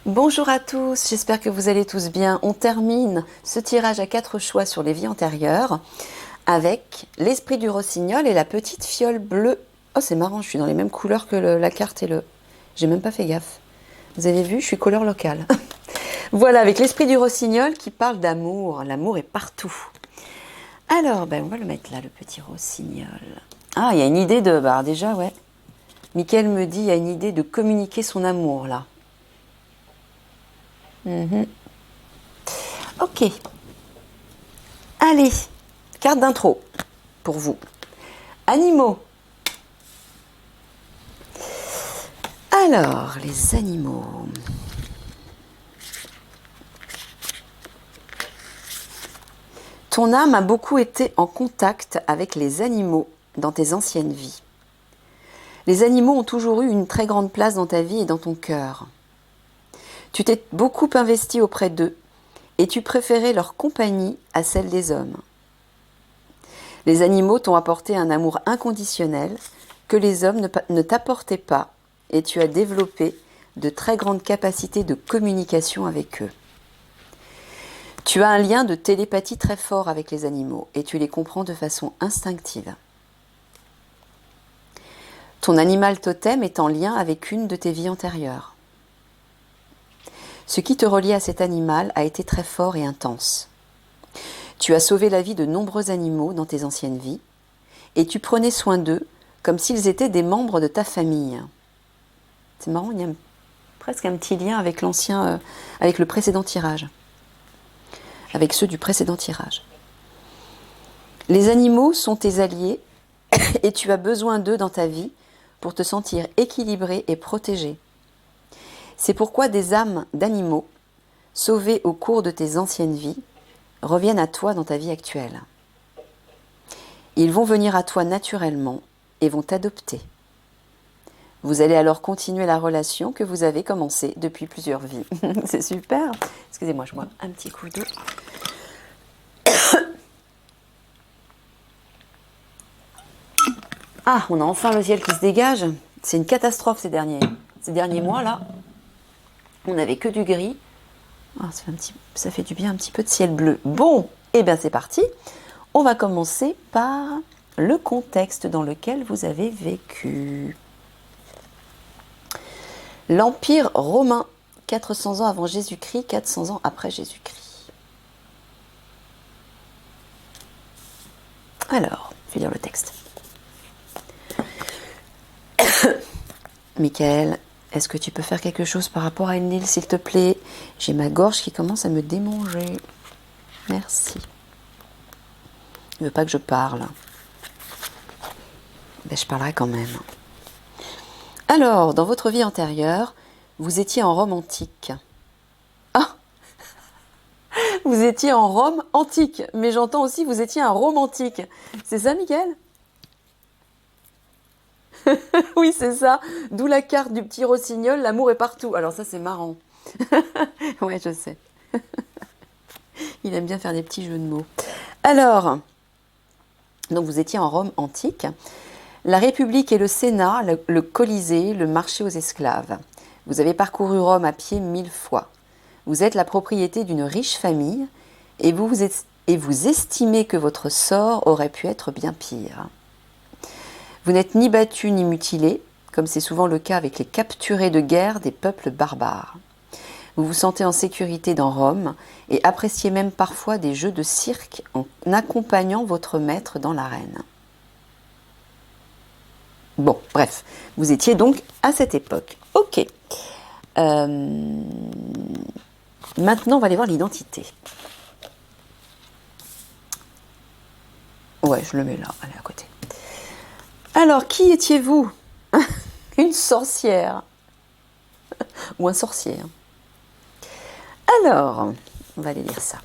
Bonjour à tous, j'espère que vous allez tous bien. On termine ce tirage à 4 choix sur les vies antérieures avec l'esprit du rossignol et la petite fiole bleue. Oh, c'est marrant, je suis dans les mêmes couleurs que la carte et le... J'ai même pas fait gaffe. Vous avez vu, je suis couleur locale. Voilà, avec l'esprit du rossignol qui parle d'amour. L'amour est partout. Alors, on va le mettre là, le petit rossignol. Ah, il y a une idée de... Bah déjà, ouais. Mickaël me dit, il y a une idée de communiquer son amour, là. Ok. Allez, carte d'intro pour vous. Animaux. Alors, les animaux. Ton âme a beaucoup été en contact avec les animaux dans tes anciennes vies. Les animaux ont toujours eu une très grande place dans ta vie et dans ton cœur. Tu t'es beaucoup investi auprès d'eux et tu préférais leur compagnie à celle des hommes. Les animaux t'ont apporté un amour inconditionnel que les hommes ne t'apportaient pas et tu as développé de très grandes capacités de communication avec eux. Tu as un lien de télépathie très fort avec les animaux et tu les comprends de façon instinctive. Ton animal totem est en lien avec une de tes vies antérieures. Ce qui te reliait à cet animal a été très fort et intense. Tu as sauvé la vie de nombreux animaux dans tes anciennes vies et tu prenais soin d'eux comme s'ils étaient des membres de ta famille. C'est marrant, il y a presque un petit lien avec avec le précédent tirage, avec ceux du précédent tirage. Les animaux sont tes alliés et tu as besoin d'eux dans ta vie pour te sentir équilibré et protégé. C'est pourquoi des âmes d'animaux, sauvées au cours de tes anciennes vies, reviennent à toi dans ta vie actuelle. Ils vont venir à toi naturellement et vont t'adopter. Vous allez alors continuer la relation que vous avez commencée depuis plusieurs vies. C'est super. Excusez-moi, je bois un petit coup d'eau. Ah, on a enfin le ciel qui se dégage. C'est une catastrophe ces derniers mois là. On n'avait que du gris. Ah, ça fait du bien un petit peu de ciel bleu. Bon, et bien c'est parti. On va commencer par le contexte dans lequel vous avez vécu. L'Empire romain, 400 ans avant Jésus-Christ, 400 ans après Jésus-Christ. Alors, je vais lire le texte. Mickaël, est-ce que tu peux faire quelque chose par rapport à Enlil, s'il te plaît? J'ai ma gorge qui commence à me démanger. Merci. Il ne veut pas que je parle. Je parlerai quand même. Alors, dans votre vie antérieure, vous étiez en Rome antique. Ah, vous étiez en Rome antique. Mais j'entends aussi vous étiez un romantique. C'est ça, Mickaël? Oui, c'est ça. D'où la carte du petit rossignol, l'amour est partout. Alors ça, c'est marrant. Ouais, je sais. Il aime bien faire des petits jeux de mots. Alors, donc vous étiez en Rome antique. La République et le Sénat, le Colisée, le marché aux esclaves. Vous avez parcouru Rome à pied 1000 fois. Vous êtes la propriété d'une riche famille et vous estimez que votre sort aurait pu être bien pire. Vous n'êtes ni battu ni mutilé, comme c'est souvent le cas avec les capturés de guerre des peuples barbares. Vous vous sentez en sécurité dans Rome et appréciez même parfois des jeux de cirque en accompagnant votre maître dans l'arène. Bon, bref, vous étiez donc à cette époque. Ok. Maintenant, on va aller voir l'identité. Ouais, je le mets là, allez à côté. Alors, qui étiez-vous? Une sorcière. Ou un sorcier. Alors, on va aller lire ça.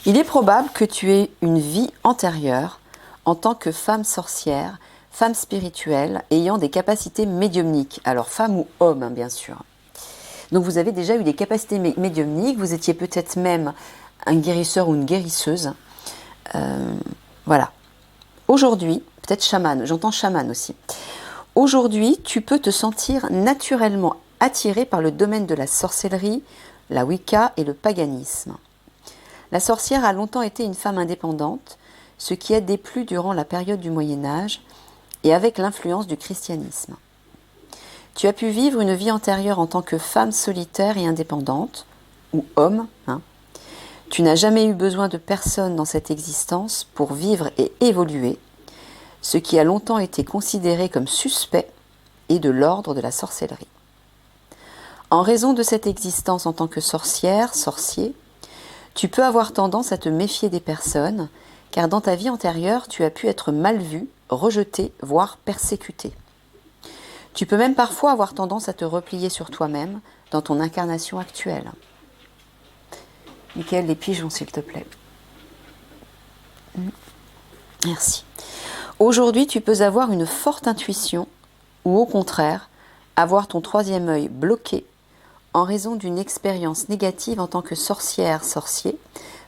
Il est probable que tu aies une vie antérieure en tant que femme sorcière, femme spirituelle, ayant des capacités médiumniques. Alors, femme ou homme, hein, bien sûr. Donc, vous avez déjà eu des capacités médiumniques. Vous étiez peut-être même un guérisseur ou une guérisseuse. Voilà. Aujourd'hui, peut-être chaman, j'entends chaman aussi. Aujourd'hui, tu peux te sentir naturellement attiré par le domaine de la sorcellerie, la Wicca et le paganisme. La sorcière a longtemps été une femme indépendante, ce qui a déplu durant la période du Moyen-Âge et avec l'influence du christianisme. Tu as pu vivre une vie antérieure en tant que femme solitaire et indépendante, ou homme. Tu n'as jamais eu besoin de personne dans cette existence pour vivre et évoluer, ce qui a longtemps été considéré comme suspect et de l'ordre de la sorcellerie. En raison de cette existence en tant que sorcière, sorcier, tu peux avoir tendance à te méfier des personnes, car dans ta vie antérieure, tu as pu être mal vu, rejeté, voire persécuté. Tu peux même parfois avoir tendance à te replier sur toi-même dans ton incarnation actuelle. Michael, les pigeons, s'il te plaît. Merci. Aujourd'hui, tu peux avoir une forte intuition ou au contraire, avoir ton troisième œil bloqué en raison d'une expérience négative en tant que sorcière, sorcier,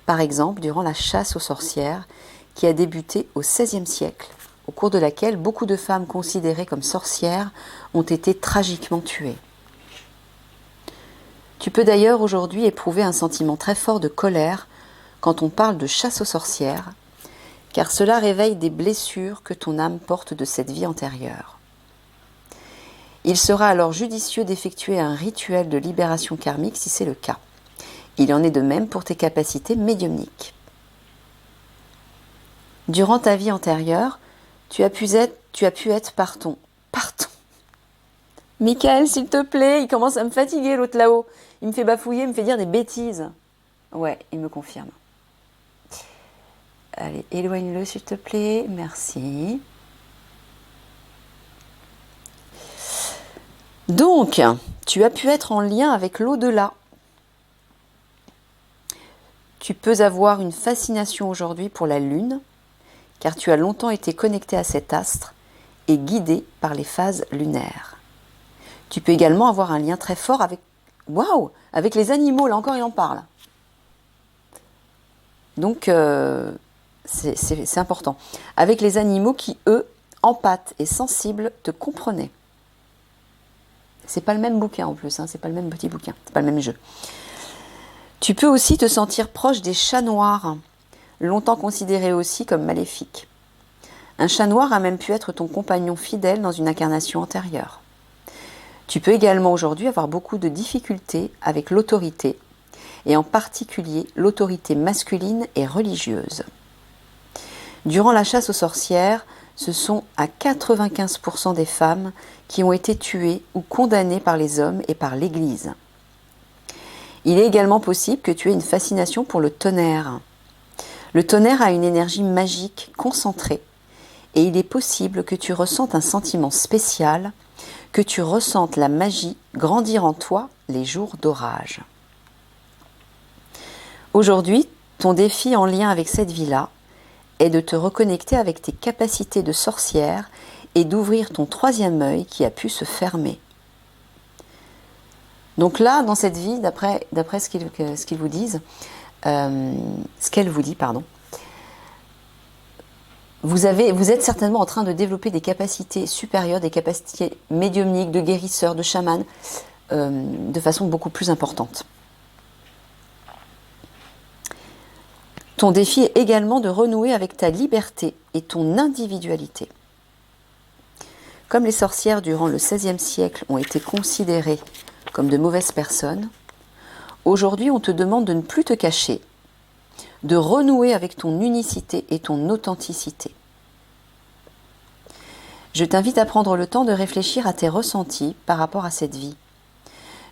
par exemple durant la chasse aux sorcières qui a débuté au XVIe siècle, au cours de laquelle beaucoup de femmes considérées comme sorcières ont été tragiquement tuées. Tu peux d'ailleurs aujourd'hui éprouver un sentiment très fort de colère quand on parle de chasse aux sorcières, car cela réveille des blessures que ton âme porte de cette vie antérieure. Il sera alors judicieux d'effectuer un rituel de libération karmique si c'est le cas. Il en est de même pour tes capacités médiumniques. Durant ta vie antérieure, tu as pu être pardon. Michael, s'il te plaît, il commence à me fatiguer l'autre là-haut. Il me fait bafouiller, il me fait dire des bêtises. Ouais, il me confirme. Allez, éloigne-le s'il te plaît, merci. Donc, tu as pu être en lien avec l'au-delà. Tu peux avoir une fascination aujourd'hui pour la Lune, car tu as longtemps été connecté à cet astre et guidé par les phases lunaires. Tu peux également avoir un lien très fort avec les animaux, là encore il en parle. Donc, c'est important. Avec les animaux qui, eux, empathes et sensibles, te comprenaient. C'est pas le même bouquin en plus, c'est pas le même petit bouquin, c'est pas le même jeu. Tu peux aussi te sentir proche des chats noirs, longtemps considérés aussi comme maléfiques. Un chat noir a même pu être ton compagnon fidèle dans une incarnation antérieure. Tu peux également aujourd'hui avoir beaucoup de difficultés avec l'autorité, et en particulier l'autorité masculine et religieuse. Durant la chasse aux sorcières, ce sont à 95% des femmes qui ont été tuées ou condamnées par les hommes et par l'Église. Il est également possible que tu aies une fascination pour le tonnerre. Le tonnerre a une énergie magique concentrée et il est possible que tu ressentes un sentiment spécial, que tu ressentes la magie grandir en toi les jours d'orage. Aujourd'hui, ton défi en lien avec cette vie-là est de te reconnecter avec tes capacités de sorcière et d'ouvrir ton troisième œil qui a pu se fermer. Donc là, dans cette vie, d'après ce qu'ils vous disent, ce qu'elle vous dit, pardon, vous êtes certainement en train de développer des capacités supérieures, des capacités médiumniques, de guérisseur, de chaman, de façon beaucoup plus importante. Ton défi est également de renouer avec ta liberté et ton individualité. Comme les sorcières durant le XVIe siècle ont été considérées comme de mauvaises personnes, aujourd'hui on te demande de ne plus te cacher, de renouer avec ton unicité et ton authenticité. Je t'invite à prendre le temps de réfléchir à tes ressentis par rapport à cette vie.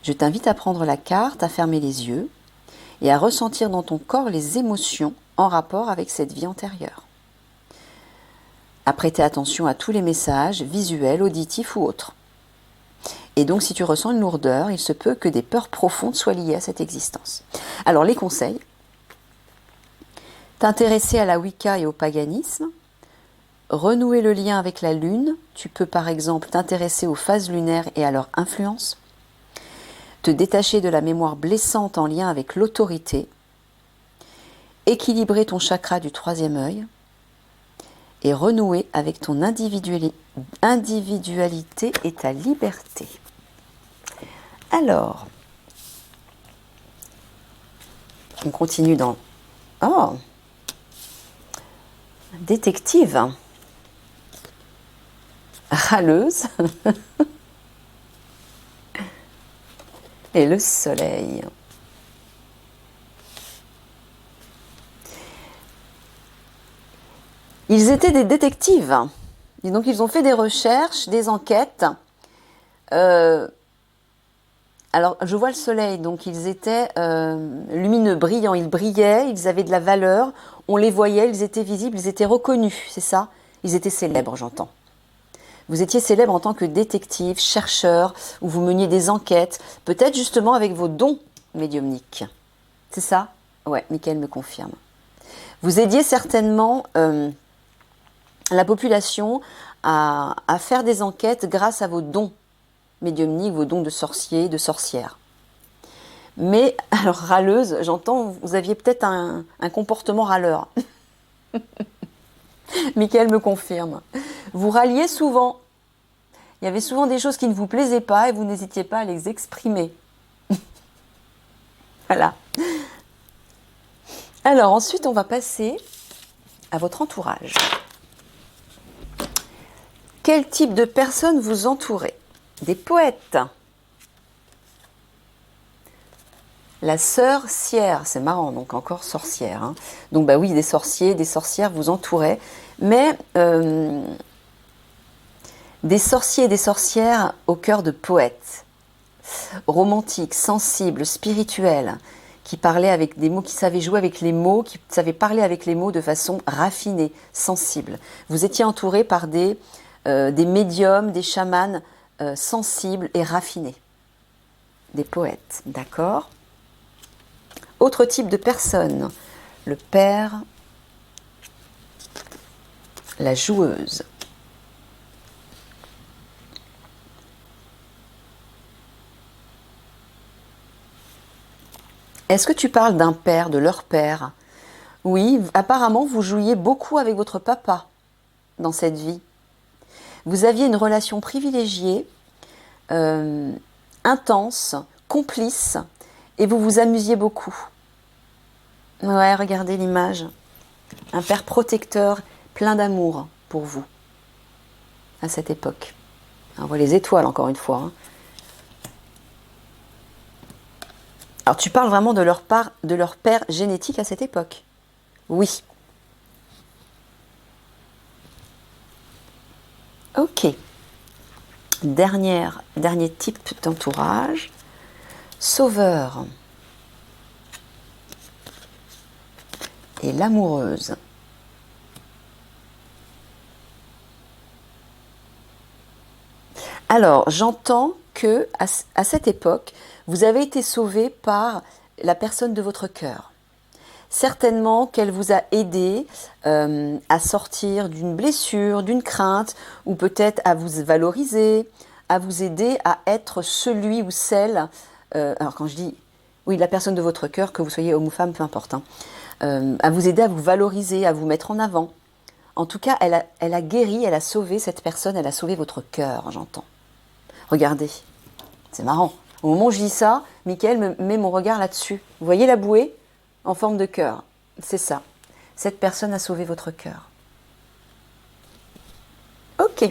Je t'invite à prendre la carte, à fermer les yeux et à ressentir dans ton corps les émotions en rapport avec cette vie antérieure. À prêter attention à tous les messages, visuels, auditifs ou autres. Et donc si tu ressens une lourdeur, il se peut que des peurs profondes soient liées à cette existence. Alors les conseils, t'intéresser à la Wicca et au paganisme, renouer le lien avec la Lune, tu peux par exemple t'intéresser aux phases lunaires et à leur influence, te détacher de la mémoire blessante en lien avec l'autorité, équilibrer ton chakra du troisième œil, et renouer avec ton individualité et ta liberté. Alors, on continue dans... Oh, détective, râleuse et le soleil. Ils étaient des détectives, et donc ils ont fait des recherches, des enquêtes. Alors, je vois le soleil, donc ils étaient lumineux, brillants, ils brillaient, ils avaient de la valeur, on les voyait, ils étaient visibles, ils étaient reconnus, c'est ça? Ils étaient célèbres, j'entends. Vous étiez célèbre en tant que détective, chercheur, où vous meniez des enquêtes, peut-être justement avec vos dons médiumniques. C'est ça? Ouais, Michael me confirme. Vous aidiez certainement la population à faire des enquêtes grâce à vos dons médiumniques, vos dons de sorcier, de sorcière. Mais, alors râleuse, j'entends, vous aviez peut-être un comportement râleur. Michael me confirme. Vous râliez souvent. Il y avait souvent des choses qui ne vous plaisaient pas et vous n'hésitiez pas à les exprimer. Voilà. Alors ensuite, on va passer à votre entourage. Quel type de personnes vous entourez? Des poètes. La sorcière, c'est marrant, donc encore sorcière. Hein. Donc bah oui, des sorciers, des sorcières vous entouraient, mais des sorciers et des sorcières au cœur de poètes, romantiques, sensibles, spirituels, qui parlaient avec des mots, qui savaient jouer avec les mots, qui savaient parler avec les mots de façon raffinée, sensible. Vous étiez entouré par des médiums, des chamans sensibles et raffinés. Des poètes, d'accord? Autre type de personne, le père, la joueuse. Est-ce que tu parles d'un père, de leur père? Oui, apparemment vous jouiez beaucoup avec votre papa dans cette vie. Vous aviez une relation privilégiée, intense, complice, et vous vous amusiez beaucoup. Ouais, regardez l'image. Un père protecteur, plein d'amour pour vous, à cette époque. On voit les étoiles, encore une fois. Hein. Alors, tu parles vraiment de leur père génétique à cette époque? Oui. Ok. Dernier type d'entourage. Sauveur. Et l'amoureuse. Alors, j'entends que à cette époque, vous avez été sauvé par la personne de votre cœur. Certainement qu'elle vous a aidé à sortir d'une blessure, d'une crainte, ou peut-être à vous valoriser, à vous aider à être celui ou celle, alors quand je dis, oui, la personne de votre cœur, que vous soyez homme ou femme, peu importe, hein, à vous aider à vous valoriser, à vous mettre en avant. En tout cas, elle a guéri, elle a sauvé cette personne, elle a sauvé votre cœur, j'entends. Regardez, c'est marrant. Au moment où je dis ça, Michael me met mon regard là-dessus. Vous voyez la bouée en forme de cœur? C'est ça. Cette personne a sauvé votre cœur. Ok.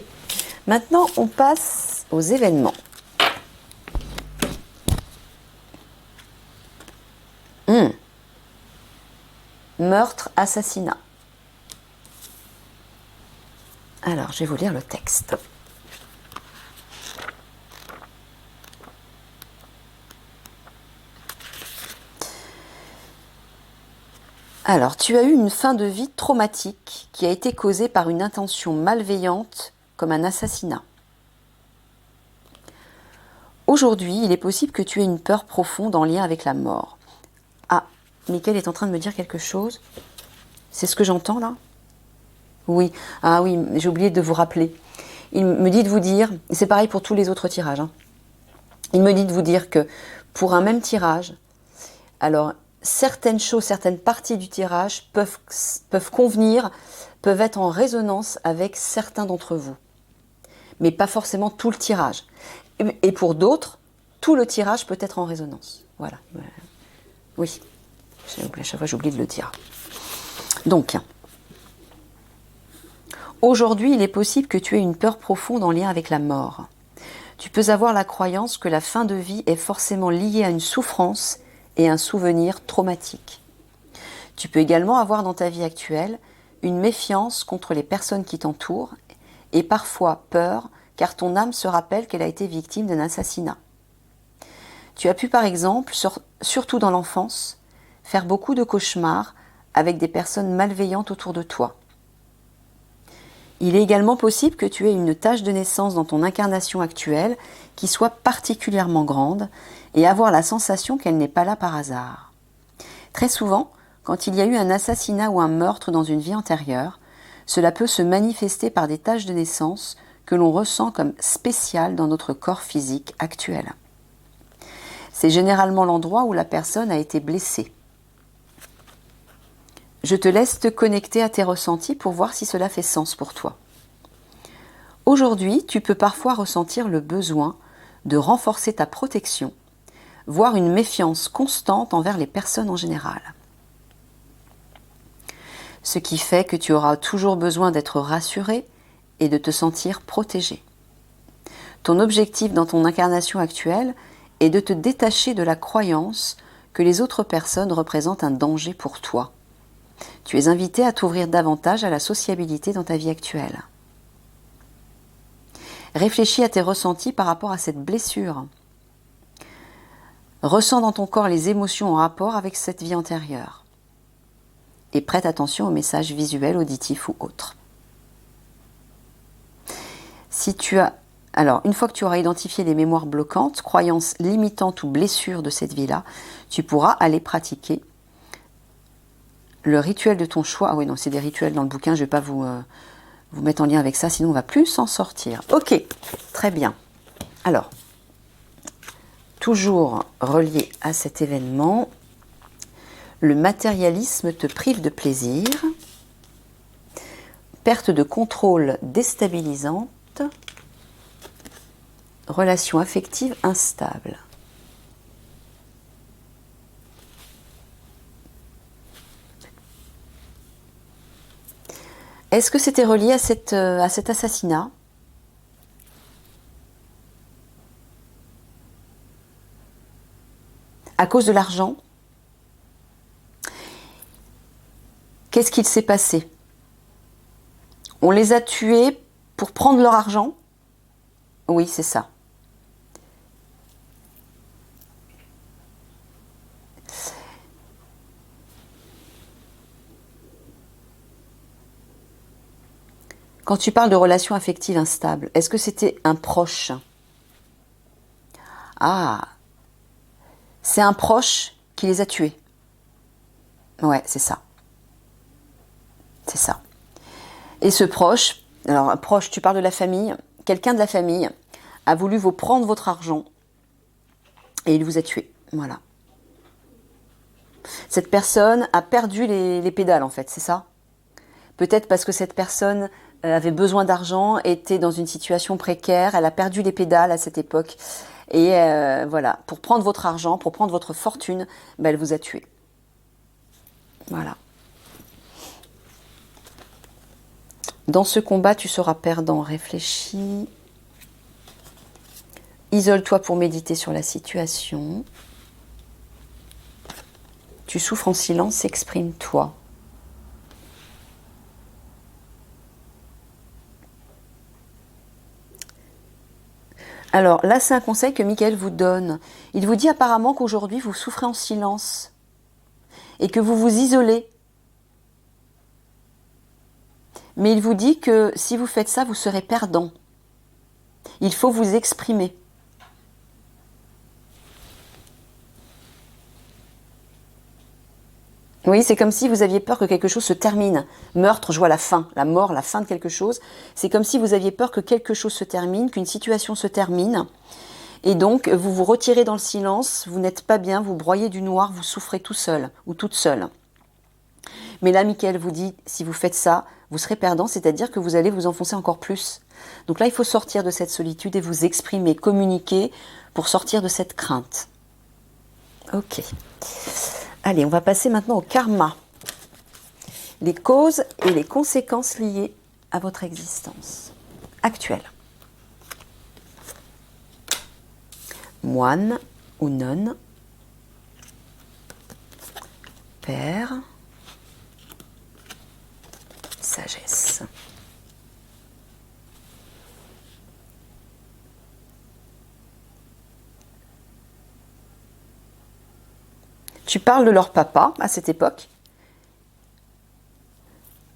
Maintenant, on passe aux événements. Meurtre, assassinat. Alors, je vais vous lire le texte. Alors, tu as eu une fin de vie traumatique qui a été causée par une intention malveillante comme un assassinat. Aujourd'hui, il est possible que tu aies une peur profonde en lien avec la mort. Ah, Michael est en train de me dire quelque chose. C'est ce que j'entends là? Oui, ah oui, j'ai oublié de vous rappeler. Il me dit de vous dire, c'est pareil pour tous les autres tirages, hein. Il me dit de vous dire que pour un même tirage, alors certaines choses, certaines parties du tirage peuvent convenir, peuvent être en résonance avec certains d'entre vous. Mais pas forcément tout le tirage. Et pour d'autres, tout le tirage peut être en résonance. Voilà. Oui, à chaque fois j'oublie de le dire. Donc, aujourd'hui, il est possible que tu aies une peur profonde en lien avec la mort. Tu peux avoir la croyance que la fin de vie est forcément liée à une souffrance et un souvenir traumatique. Tu peux également avoir dans ta vie actuelle une méfiance contre les personnes qui t'entourent et parfois peur car ton âme se rappelle qu'elle a été victime d'un assassinat. Tu as pu par exemple, surtout dans l'enfance, faire beaucoup de cauchemars avec des personnes malveillantes autour de toi. Il est également possible que tu aies une tâche de naissance dans ton incarnation actuelle qui soit particulièrement grande et avoir la sensation qu'elle n'est pas là par hasard. Très souvent, quand il y a eu un assassinat ou un meurtre dans une vie antérieure, cela peut se manifester par des tâches de naissance que l'on ressent comme spéciales dans notre corps physique actuel. C'est généralement l'endroit où la personne a été blessée. Je te laisse te connecter à tes ressentis pour voir si cela fait sens pour toi. Aujourd'hui, tu peux parfois ressentir le besoin de renforcer ta protection, voire une méfiance constante envers les personnes en général. Ce qui fait que tu auras toujours besoin d'être rassuré et de te sentir protégé. Ton objectif dans ton incarnation actuelle est de te détacher de la croyance que les autres personnes représentent un danger pour toi. Tu es invité à t'ouvrir davantage à la sociabilité dans ta vie actuelle. Réfléchis à tes ressentis par rapport à cette blessure. Ressens dans ton corps les émotions en rapport avec cette vie antérieure. Et prête attention aux messages visuels, auditifs ou autres. Alors, une fois que tu auras identifié les mémoires bloquantes, croyances limitantes ou blessures de cette vie-là, tu pourras aller pratiquer le rituel de ton choix. Ah oui, non, c'est des rituels dans le bouquin, je ne vais pas vous mettre en lien avec ça, sinon on ne va plus s'en sortir. Ok, très bien. Alors, toujours relié à cet événement, le matérialisme te prive de plaisir, perte de contrôle déstabilisante, relation affective instable. Est-ce que c'était relié à cet assassinat ? À cause de l'argent ? Qu'est-ce qu'il s'est passé ? On les a tués pour prendre leur argent ? Oui, c'est ça. Quand tu parles de relations affectives instables, est-ce que c'était un proche ? Ah, c'est un proche qui les a tués. Ouais, c'est ça. C'est ça. Et ce proche, alors un proche, tu parles de la famille, quelqu'un de la famille a voulu vous prendre votre argent et il vous a tué. Voilà. Cette personne a perdu les pédales en fait, c'est ça ? Peut-être parce que cette personne avait besoin d'argent, était dans une situation précaire, elle a perdu les pédales à cette époque. Et voilà, pour prendre votre argent, pour prendre votre fortune, elle vous a tué. Voilà. Dans ce combat, tu seras perdant. Réfléchis. Isole-toi pour méditer sur la situation. Tu souffres en silence, exprime-toi. Alors là, c'est un conseil que Michael vous donne. Il vous dit apparemment qu'aujourd'hui, vous souffrez en silence et que vous vous isolez. Mais il vous dit que si vous faites ça, vous serez perdant. Il faut vous exprimer. Oui, c'est comme si vous aviez peur que quelque chose se termine. Meurtre, je vois la fin, la mort, la fin de quelque chose. C'est comme si vous aviez peur que quelque chose se termine, qu'une situation se termine. Et donc, vous vous retirez dans le silence, vous n'êtes pas bien, vous broyez du noir, vous souffrez tout seul ou toute seule. Mais là, Michael vous dit, si vous faites ça, vous serez perdant, c'est-à-dire que vous allez vous enfoncer encore plus. Donc là, il faut sortir de cette solitude et vous exprimer, communiquer pour sortir de cette crainte. Ok. Allez, on va passer maintenant au karma. Les causes et les conséquences liées à votre existence actuelle. Moine ou nonne, père, sagesse. Tu parles de leur papa à cette époque.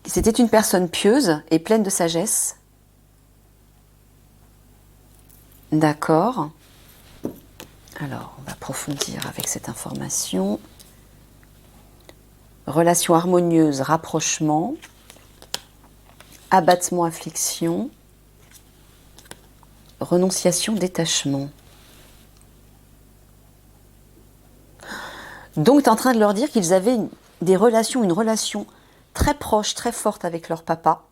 C'était une personne pieuse et pleine de sagesse. D'accord. Alors, on va approfondir avec cette information. Relation harmonieuse, rapprochement, abattement, affliction, renonciation, détachement. Donc, tu es en train de leur dire qu'ils avaient une relation très proche, très forte avec leur papa,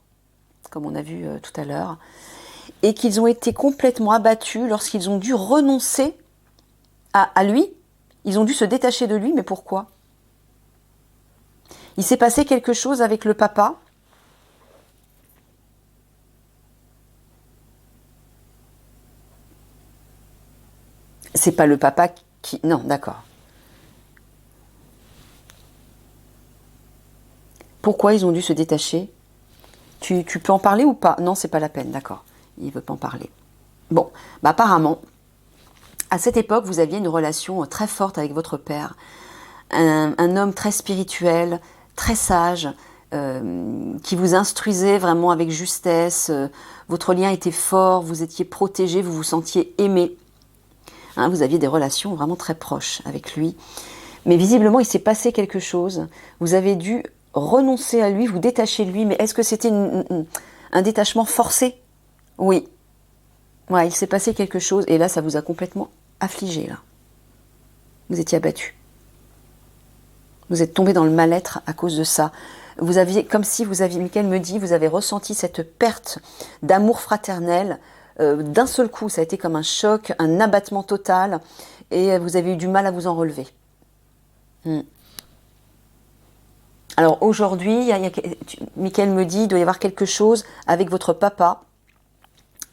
comme on a vu tout à l'heure, et qu'ils ont été complètement abattus lorsqu'ils ont dû renoncer à lui. Ils ont dû se détacher de lui, mais pourquoi? Il s'est passé quelque chose avec le papa. C'est pas le papa qui... Non, d'accord. Pourquoi ils ont dû se détacher? Tu peux en parler ou pas? Non, c'est pas la peine, d'accord. Il ne veut pas en parler. Bon, bah apparemment, à cette époque, vous aviez une relation très forte avec votre père. Un homme très spirituel, très sage, qui vous instruisait vraiment avec justesse. Votre lien était fort, vous étiez protégé, vous vous sentiez aimé. Hein, vous aviez des relations vraiment très proches avec lui. Mais visiblement, il s'est passé quelque chose. Vous avez dû renoncer à lui, vous détacher de lui. Mais est-ce que c'était un détachement forcé? Oui. Ouais, il s'est passé quelque chose. Et là, ça vous a complètement affligé. Là. Vous étiez abattu. Vous êtes tombé dans le mal-être à cause de ça. Vous aviez, comme si vous aviez, Michael me dit, vous avez ressenti cette perte d'amour fraternel. D'un seul coup, ça a été comme un choc, un abattement total. Et vous avez eu du mal à vous en relever. Alors aujourd'hui, Michael me dit, il doit y avoir quelque chose avec votre papa.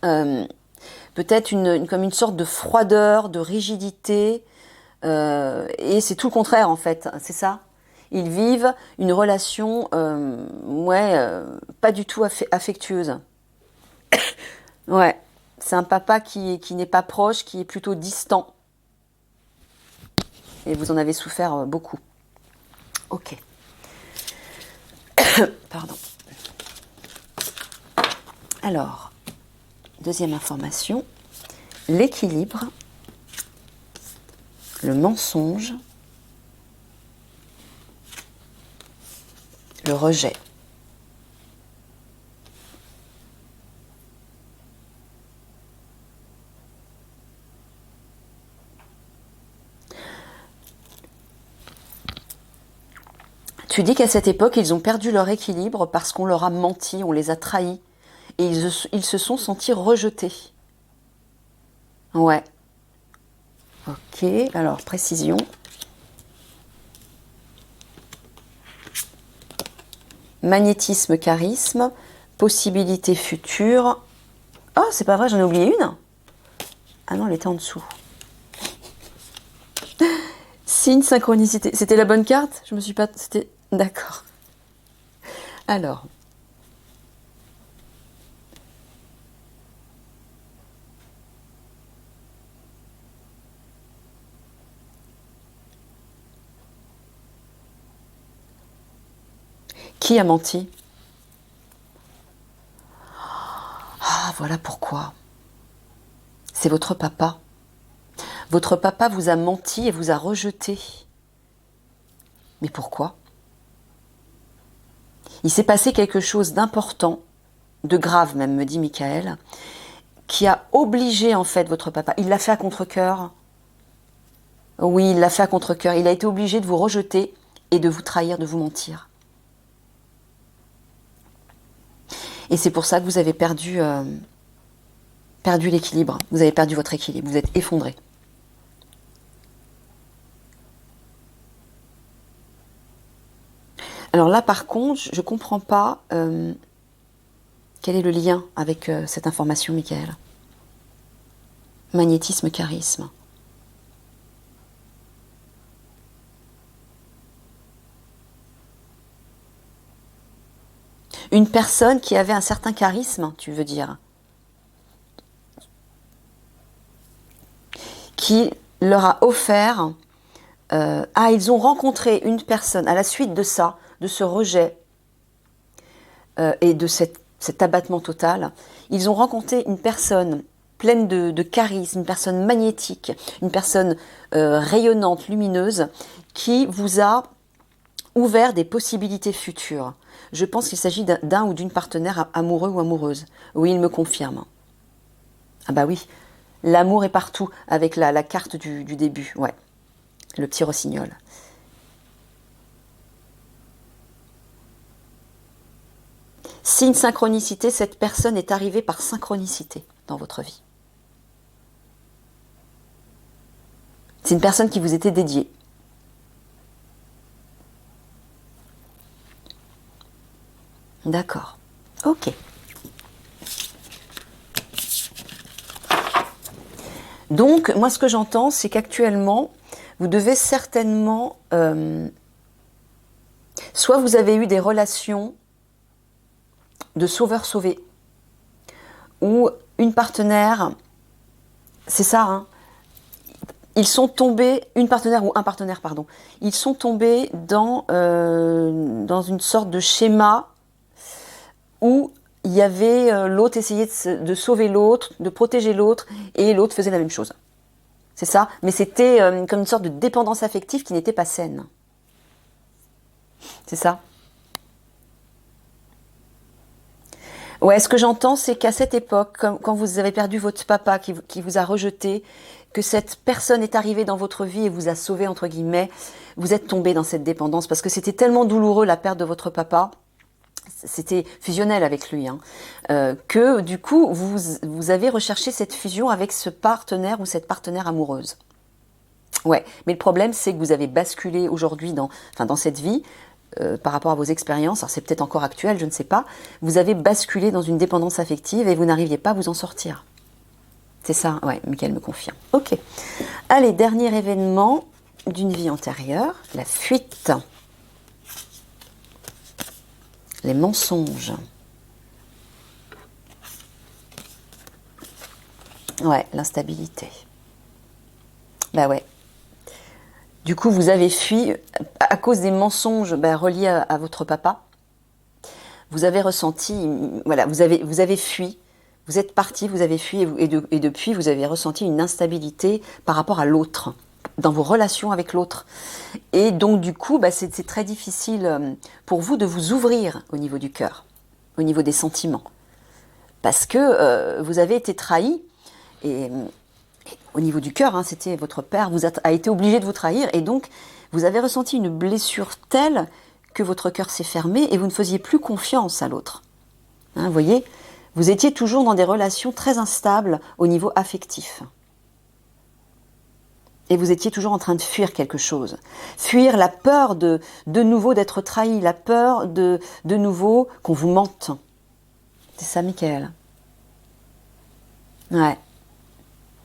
Peut-être comme une sorte de froideur, de rigidité. Et c'est tout le contraire en fait, c'est ça. Ils vivent une relation pas du tout affectueuse. Ouais, c'est un papa qui n'est pas proche, qui est plutôt distant. Et vous en avez souffert beaucoup. Ok. Pardon. Alors, deuxième information, l'équilibre, le mensonge, le rejet. Tu dis qu'à cette époque, ils ont perdu leur équilibre parce qu'on leur a menti, on les a trahis. Et ils se sont sentis rejetés. Ouais. Ok, alors précision. Magnétisme, charisme, possibilité future. Oh, c'est pas vrai, j'en ai oublié une. Ah non, elle était en dessous. Signe, synchronicité. C'était la bonne carte? Je me suis pas... C'était... D'accord. Alors. Qui a menti? Ah, voilà pourquoi. C'est votre papa. Votre papa vous a menti et vous a rejeté. Mais pourquoi? Il s'est passé quelque chose d'important, de grave même, me dit Michael, qui a obligé en fait votre papa. Il l'a fait à contre-cœur. Oui, il l'a fait à contre-cœur. Il a été obligé de vous rejeter et de vous trahir, de vous mentir. Et c'est pour ça que vous avez perdu l'équilibre. Vous avez perdu votre équilibre. Vous êtes effondré. Alors là, par contre, je ne comprends pas quel est le lien avec cette information, Michael. Magnétisme, charisme. Une personne qui avait un certain charisme, tu veux dire, qui leur a offert... ils ont rencontré une personne à la suite de ça, de ce rejet et de cet abattement total. Ils ont rencontré une personne pleine de charisme, une personne magnétique, une personne rayonnante, lumineuse, qui vous a ouvert des possibilités futures. Je pense qu'il s'agit d'un ou d'une partenaire amoureux ou amoureuse. Oui, il me confirme. Ah bah oui, l'amour est partout avec la carte du début, ouais. Le petit rossignol. Signe synchronicité, cette personne est arrivée par synchronicité dans votre vie. C'est une personne qui vous était dédiée. D'accord. Ok. Donc, moi, ce que j'entends, c'est qu'actuellement, vous devez certainement... soit vous avez eu des relations de sauveur-sauvé, ou une partenaire, c'est ça, hein, ils sont tombés, une partenaire ou un partenaire, pardon, ils sont tombés dans une sorte de schéma où il y avait l'autre essayait de sauver l'autre, de protéger l'autre, et l'autre faisait la même chose. C'est ça, mais c'était comme une sorte de dépendance affective qui n'était pas saine. C'est ça. Ouais, ce que j'entends, c'est qu'à cette époque, quand vous avez perdu votre papa qui vous a rejeté, que cette personne est arrivée dans votre vie et vous a sauvé, entre guillemets, vous êtes tombé dans cette dépendance parce que c'était tellement douloureux la perte de votre papa, c'était fusionnel avec lui, hein, que du coup, vous avez recherché cette fusion avec ce partenaire ou cette partenaire amoureuse. Ouais, mais le problème, c'est que vous avez basculé aujourd'hui dans cette vie, par rapport à vos expériences, alors c'est peut-être encore actuel, je ne sais pas, vous avez basculé dans une dépendance affective et vous n'arriviez pas à vous en sortir. C'est ça, ouais, Michael me confirme. Ok. Allez, dernier événement d'une vie antérieure, la fuite. Les mensonges. Ouais, l'instabilité. Bah ouais. Du coup, vous avez fui à cause des mensonges reliés à votre papa. Vous avez ressenti, voilà, vous avez fui. Vous êtes parti, vous avez fui et depuis, vous avez ressenti une instabilité par rapport à l'autre, dans vos relations avec l'autre. Et donc, du coup, c'est très difficile pour vous de vous ouvrir au niveau du cœur, au niveau des sentiments. Parce que vous avez été trahi et au niveau du cœur, hein, c'était votre père a été obligé de vous trahir et donc vous avez ressenti une blessure telle que votre cœur s'est fermé et vous ne faisiez plus confiance à l'autre. Hein, vous voyez, vous étiez toujours dans des relations très instables au niveau affectif. Et vous étiez toujours en train de fuir quelque chose. Fuir la peur de nouveau d'être trahi, la peur de nouveau qu'on vous mente. C'est ça, Michael. Ouais.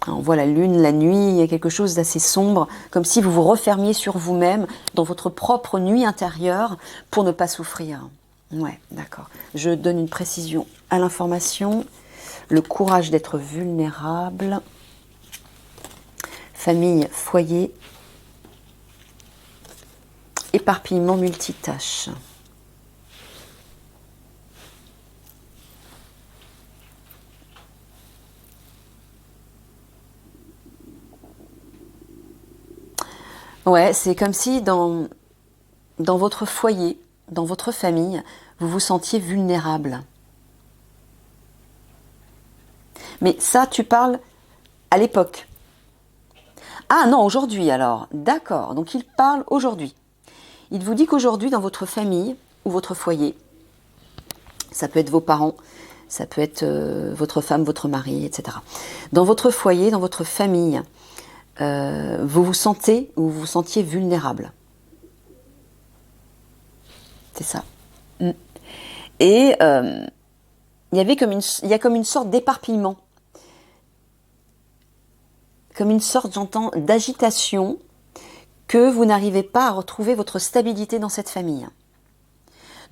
On voit la lune, la nuit, il y a quelque chose d'assez sombre, comme si vous vous refermiez sur vous-même, dans votre propre nuit intérieure, pour ne pas souffrir. Ouais, d'accord. Je donne une précision à l'information. Le courage d'être vulnérable. Famille, foyer. Éparpillement multitâche. Ouais, c'est comme si dans votre foyer, dans votre famille, vous vous sentiez vulnérable. Mais ça, tu parles à l'époque. Ah non, aujourd'hui alors. D'accord, donc il parle aujourd'hui. Il vous dit qu'aujourd'hui, dans votre famille ou votre foyer, ça peut être vos parents, ça peut être votre femme, votre mari, etc. Dans votre foyer, dans votre famille, vous vous sentez ou vous vous sentiez vulnérable. C'est ça. Mm. Et il y a comme une sorte d'éparpillement, comme une sorte, j'entends, d'agitation, que vous n'arrivez pas à retrouver votre stabilité dans cette famille.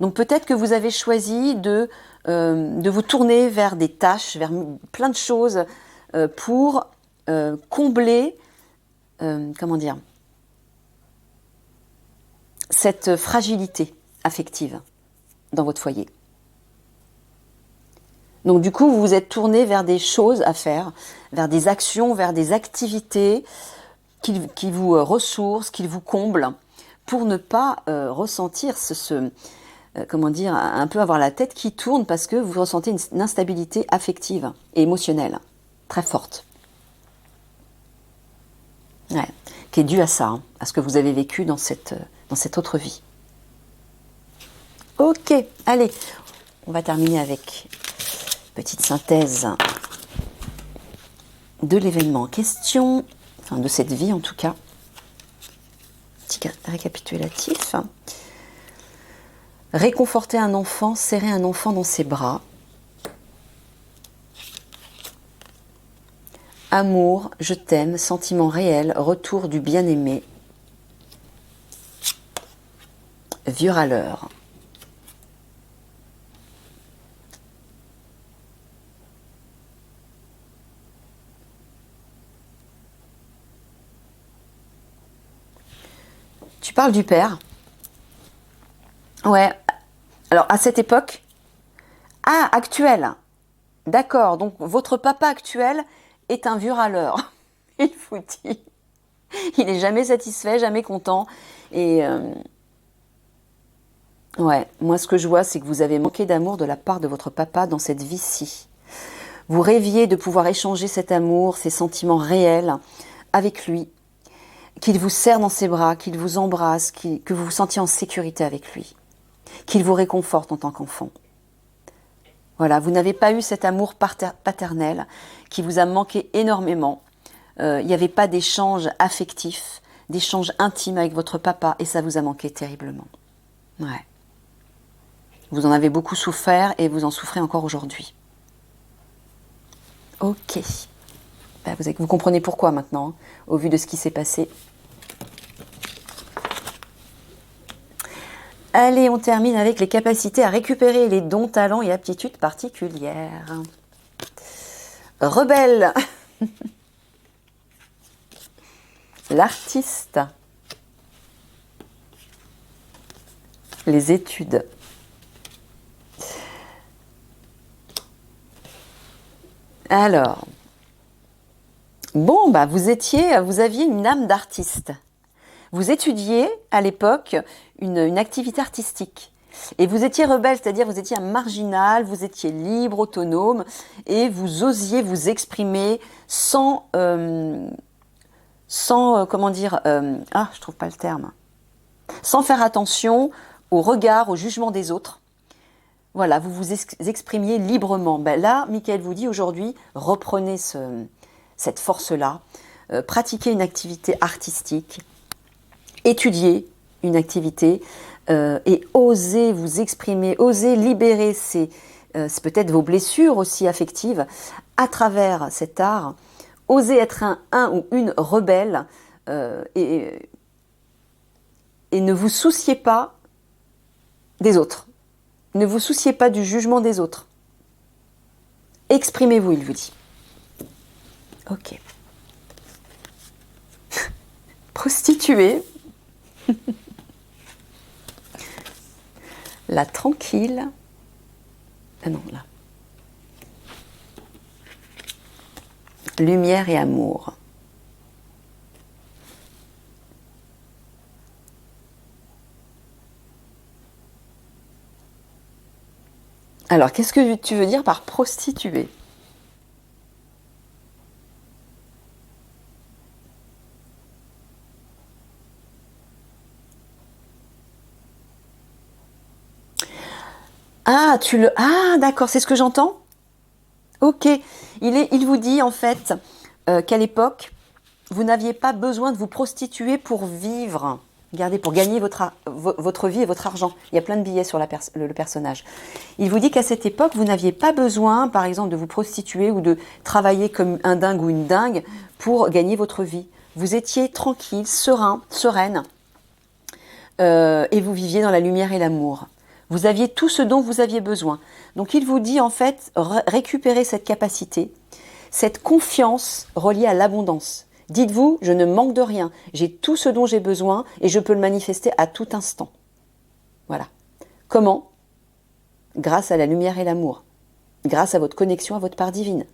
Donc peut-être que vous avez choisi de vous tourner vers des tâches, vers plein de choses pour combler, comment dire, cette fragilité affective dans votre foyer. Donc du coup, vous vous êtes tourné vers des choses à faire, vers des actions, vers des activités qui vous ressourcent, qui vous comblent, pour ne pas ressentir comment dire, un peu avoir la tête qui tourne parce que vous ressentez une instabilité affective et émotionnelle très forte. Ouais, qui est due à ça, hein, à ce que vous avez vécu dans cette autre vie. Ok, allez, on va terminer avec une petite synthèse de l'événement en question, enfin de cette vie en tout cas. Petit récapitulatif. Réconforter un enfant, serrer un enfant dans ses bras. Amour, je t'aime, sentiment réel, retour du bien-aimé. Vieux râleur. Tu parles du père. Ouais. Alors, à cette époque. Ah, actuel. D'accord. Donc, votre papa actuel est un vieux râleur. Il vous dit. Il n'est jamais satisfait, jamais content. Et ouais, moi, ce que je vois, c'est que vous avez manqué d'amour de la part de votre papa dans cette vie-ci. Vous rêviez de pouvoir échanger cet amour, ces sentiments réels avec lui. Qu'il vous serre dans ses bras, qu'il vous embrasse, que vous vous sentiez en sécurité avec lui, qu'il vous réconforte en tant qu'enfant. Voilà, vous n'avez pas eu cet amour paternel qui vous a manqué énormément. Il n'y avait pas d'échange affectif, d'échange intime avec votre papa et ça vous a manqué terriblement. Ouais. Vous en avez beaucoup souffert et vous en souffrez encore aujourd'hui. Ok. Ben, vous comprenez pourquoi maintenant, hein, au vu de ce qui s'est passé. Allez, on termine avec les capacités à récupérer les dons, talents et aptitudes particulières. Rebelle. L'artiste. Les études. Alors. Bon, bah vous aviez une âme d'artiste. Vous étudiez à l'époque une activité artistique. Et vous étiez rebelle, c'est-à-dire vous étiez un marginal, vous étiez libre, autonome, et vous osiez vous exprimer sans comment dire, je trouve pas le terme, sans faire attention au regard, au jugement des autres. Voilà, vous vous exprimiez librement. Ben là, Michael vous dit aujourd'hui, reprenez cette force-là, pratiquez une activité artistique, étudiez une activité et osez vous exprimer, osez libérer c'est peut-être vos blessures aussi affectives à travers cet art. Osez être un ou une rebelle et ne vous souciez pas des autres. Ne vous souciez pas du jugement des autres. Exprimez-vous, il vous dit. Ok. Prostituée. La tranquille. Ah non, là. Lumière et amour. Alors, qu'est-ce que tu veux dire par prostituée? Ah, Ah, d'accord, c'est ce que j'entends? Ok. Il vous dit en fait qu'à l'époque, vous n'aviez pas besoin de vous prostituer pour vivre. Regardez, pour gagner votre vie et votre argent. Il y a plein de billets sur le personnage. Il vous dit qu'à cette époque, vous n'aviez pas besoin, par exemple, de vous prostituer ou de travailler comme un dingue ou une dingue pour gagner votre vie. Vous étiez tranquille, serein, sereine, et vous viviez dans la lumière et l'amour. Vous aviez tout ce dont vous aviez besoin. Donc il vous dit en fait, récupérez cette capacité, cette confiance reliée à l'abondance. Dites-vous, je ne manque de rien, j'ai tout ce dont j'ai besoin et je peux le manifester à tout instant. Voilà. Comment? Grâce à la lumière et l'amour, grâce à votre connexion à votre part divine.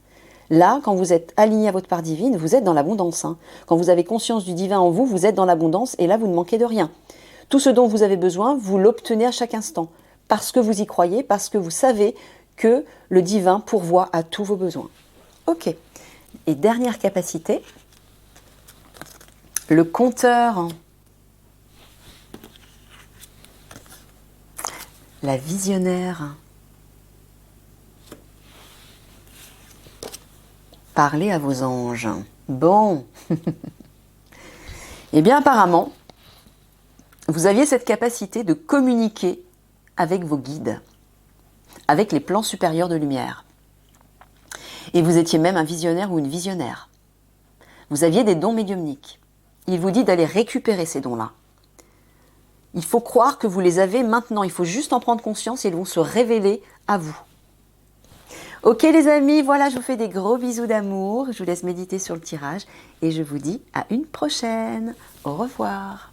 Là, quand vous êtes aligné à votre part divine, vous êtes dans l'abondance. Quand vous avez conscience du divin en vous, vous êtes dans l'abondance et là, vous ne manquez de rien. Tout ce dont vous avez besoin, vous l'obtenez à chaque instant. Parce que vous y croyez, parce que vous savez que le divin pourvoit à tous vos besoins. Ok. Et dernière capacité, le compteur, la visionnaire. Parlez à vos anges. Bon. Eh bien, apparemment, vous aviez cette capacité de communiquer avec vos guides, avec les plans supérieurs de lumière. Et vous étiez même un visionnaire ou une visionnaire. Vous aviez des dons médiumniques. Il vous dit d'aller récupérer ces dons-là. Il faut croire que vous les avez maintenant. Il faut juste en prendre conscience et ils vont se révéler à vous. Ok les amis, voilà, je vous fais des gros bisous d'amour. Je vous laisse méditer sur le tirage et je vous dis à une prochaine. Au revoir.